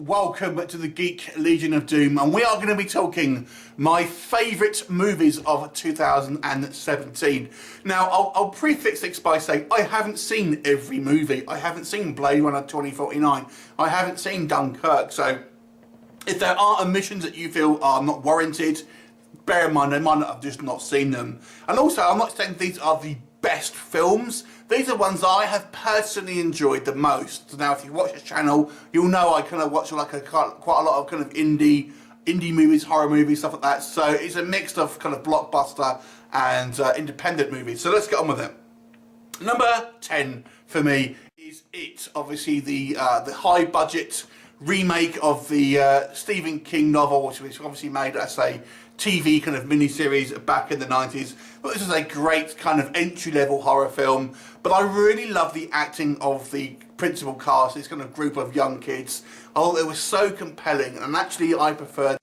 welcome to the Geek Legion of Doom, and we are going to be talking my favourite movies of 2017. Now, I'll prefix this by saying I haven't seen every movie. I haven't seen Blade Runner 2049. I haven't seen Dunkirk, so if there are omissions that you feel are not warranted, bear in mind they might not have just not seen them. And also, I'm not saying these are the best films. These are ones I have personally enjoyed the most. So now, if you watch this channel, you'll know I kind of watch like quite a lot of kind of indie movies, horror movies, stuff like that. So it's a mix of kind of blockbuster and independent movies. So let's get on with it. Number 10 for me is It. Obviously, the high budget remake of the Stephen King novel, which was obviously made as a TV kind of miniseries back in the 90s. But this is a great kind of entry-level horror film. But I really love the acting of the principal cast, this kind of group of young kids. I thought it was so compelling, and actually I preferred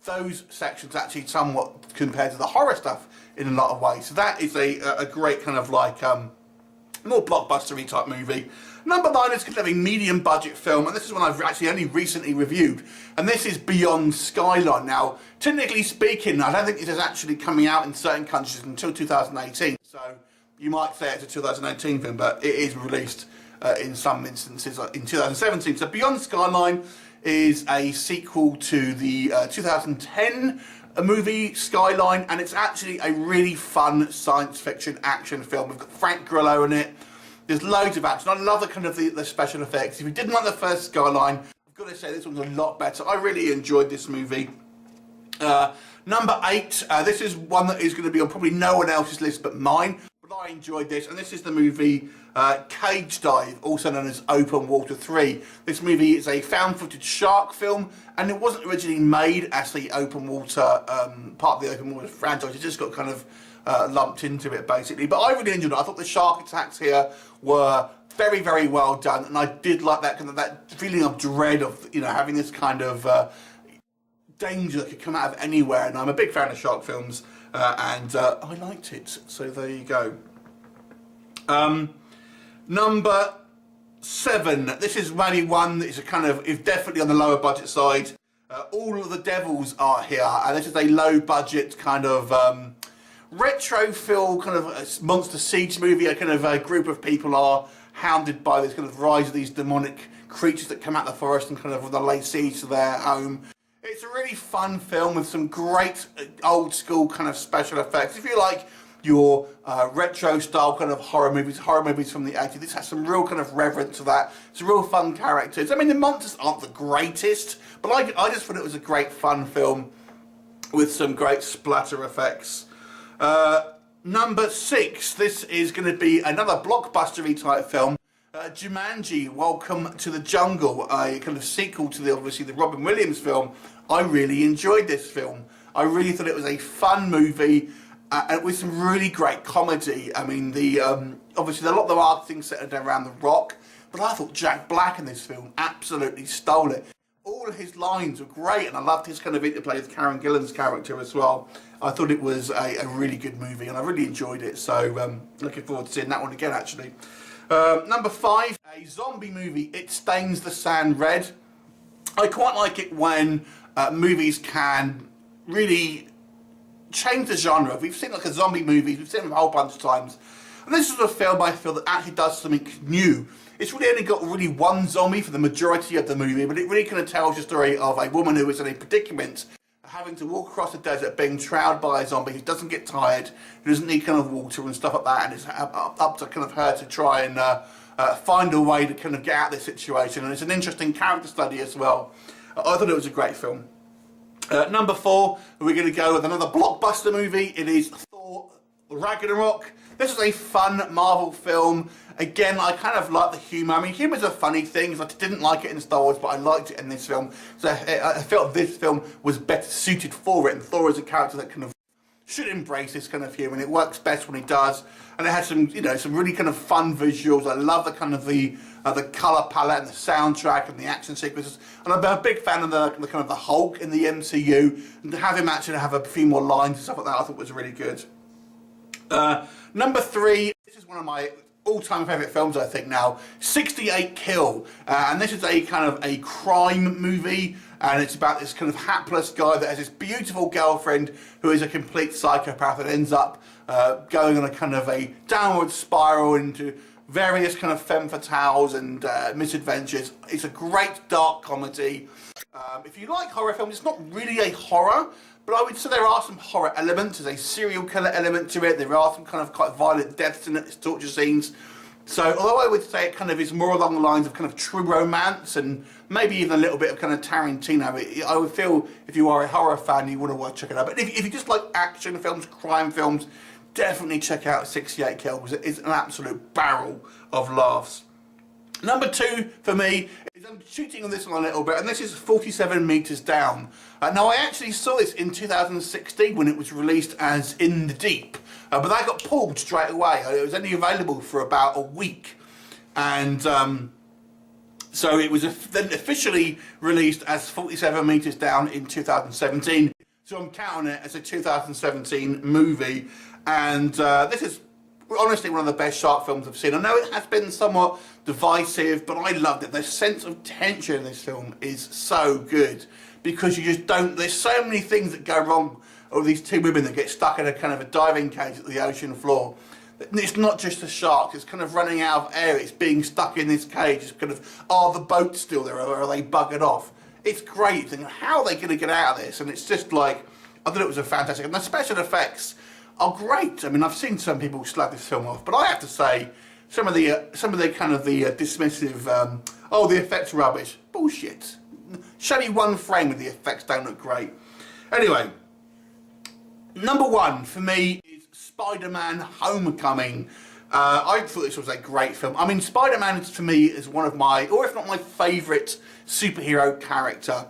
those sections actually somewhat compared to the horror stuff in a lot of ways. So that is a great kind of like more blockbustery type movie. Number 9 is kind of a medium budget film, and this is one I've actually only recently reviewed, and this is Beyond Skyline. Now, technically speaking, I don't think this is actually coming out in certain countries until 2018, so you might say it's a 2018 film, but it is released in some instances in 2017. So Beyond Skyline is a sequel to the 2010 movie Skyline, and it's actually a really fun science fiction action film. We've got Frank Grillo in it. There's loads of action. I love the kind of the special effects. If you didn't like the first Skyline, I've got to say this one's a lot better. I really enjoyed this movie. Number 8, this is one that is going to be on probably no one else's list but mine, but I enjoyed this, and this is the movie Cage Dive, also known as Open Water 3. This movie is a found footage shark film, and it wasn't originally made as the open water, part of the open water franchise. It just got kind of lumped into it basically, but I really enjoyed it. I thought the shark attacks here were very, very well done, and I did like that kind of that feeling of dread of, you know, having this kind of danger that could come out of anywhere. And I'm a big fan of shark films, and I liked it. So there you go. Number 7. This is maybe one that is a kind of is definitely on the lower budget side. All of the Devils are here, and this is a low budget kind of retro feel kind of monster siege movie. A kind of a group of people are hounded by this kind of rise of these demonic creatures that come out of the forest and kind of lay siege to their home. It's a really fun film with some great old school kind of special effects. If you like your retro style kind of horror movies from the 80s, this has some real kind of reverence to that. It's real fun characters. I mean, the monsters aren't the greatest, but I just thought it was a great fun film with some great splatter effects. Number 6, this is going to be another blockbustery type film, Jumanji, Welcome to the Jungle, a kind of sequel to obviously the Robin Williams film. I really enjoyed this film. I really thought it was a fun movie, and with some really great comedy. I mean, obviously a lot of the marketing centered around The Rock, but I thought Jack Black in this film absolutely stole it. All of his lines were great, and I loved his kind of interplay with Karen Gillan's character as well. I thought it was a really good movie, and I really enjoyed it, so looking forward to seeing that one again, actually. Number 5, a zombie movie, It Stains the Sand Red. I quite like it when movies can really change the genre. We've seen like a zombie movies, we've seen them a whole bunch of times, and this is a film I feel that actually does something new. It's really only got really one zombie for the majority of the movie, but it really kind of tells the story of a woman who is in a predicament, having to walk across the desert, being trounced by a zombie who doesn't get tired, who doesn't need kind of water and stuff like that, and it's up to kind of her to try and find a way to kind of get out of this situation. And it's an interesting character study as well. I thought it was a great film. Number 4, we're going to go with another blockbuster movie. It is Thor Ragnarok. This is a fun Marvel film. Again, I kind of like the humour. I mean, humour's a funny thing. I didn't like it in Star Wars, but I liked it in this film. So I felt this film was better suited for it. And Thor is a character that kind of should embrace this kind of humour, and it works best when he does. And it has some, you know, some really kind of fun visuals. I love the kind of the colour palette and the soundtrack and the action sequences. And I'm a big fan of the kind of the Hulk in the MCU. And to have him actually have a few more lines and stuff like that, I thought was really good. Number 3, this is one of my all-time favourite films, I think now. 68 Kill, and this is a kind of a crime movie, and it's about this kind of hapless guy that has this beautiful girlfriend who is a complete psychopath that ends up going on a kind of a downward spiral into various kind of femme fatales and misadventures. It's a great dark comedy. If you like horror films, it's not really a horror, but I would say there are some horror elements. There's a serial killer element to it. There are some kind of quite violent deaths in it, torture scenes. So although I would say it kind of is more along the lines of kind of true romance and maybe even a little bit of kind of Tarantino, I would feel if you are a horror fan, you want to check it out. But if you just like action films, crime films, definitely check out 68 Kill, because it is an absolute barrel of laughs. Number 2 for me is, I'm shooting on this one a little bit, and this is 47 Meters Down. Now I actually saw this in 2016 when it was released as In the Deep, but that got pulled straight away. It was only available for about a week, and so it was then officially released as 47 Meters Down in 2017. So I'm counting it as a 2017 movie, and this is honestly one of the best shark films I've seen. I know it has been somewhat divisive, but I loved it. The sense of tension in this film is so good, because you just don't, there's so many things that go wrong with these two women that get stuck in a kind of a diving cage at the ocean floor. It's not just the sharks, it's kind of running out of air, it's being stuck in this cage, it's kind of, are the boats still there, or are they buggered off? It's great, thinking, how are they going to get out of this? And it's just like, I thought it was a fantastic, and the special effects are great. I mean, I've seen some people slag this film off, but I have to say, some of the kind of the dismissive, oh, the effects are rubbish. Bullshit. Show me one frame with the effects don't look great. Anyway, number 1 for me is Spiderman Homecoming. I thought this was a great film. I mean, Spider-Man for me is one of my, or if not my favourite superhero character.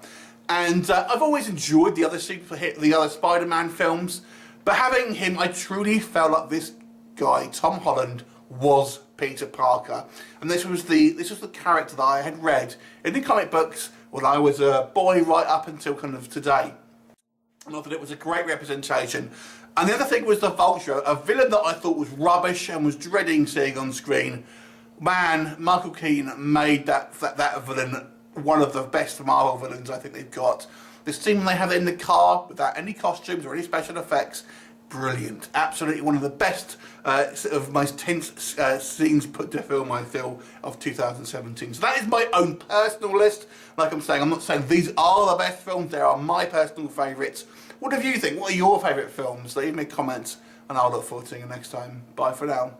And I've always enjoyed the other Spider-Man films. But having him, I truly felt like this guy, Tom Holland, was Peter Parker. And this was the character that I had read in the comic books when I was a boy right up until kind of today. And I thought it was a great representation. And the other thing was the Vulture, a villain that I thought was rubbish and was dreading seeing on screen. Man, Michael Keaton made that villain one of the best Marvel villains I think they've got. The scene when they have it in the car without any costumes or any special effects, brilliant. Absolutely one of the best, sort of most tense scenes put to film, I feel, of 2017. So that is my own personal list. Like I'm saying, I'm not saying these are the best films, they are my personal favourites. What do you think? What are your favourite films? Leave me comments and I'll look forward to seeing you next time. Bye for now.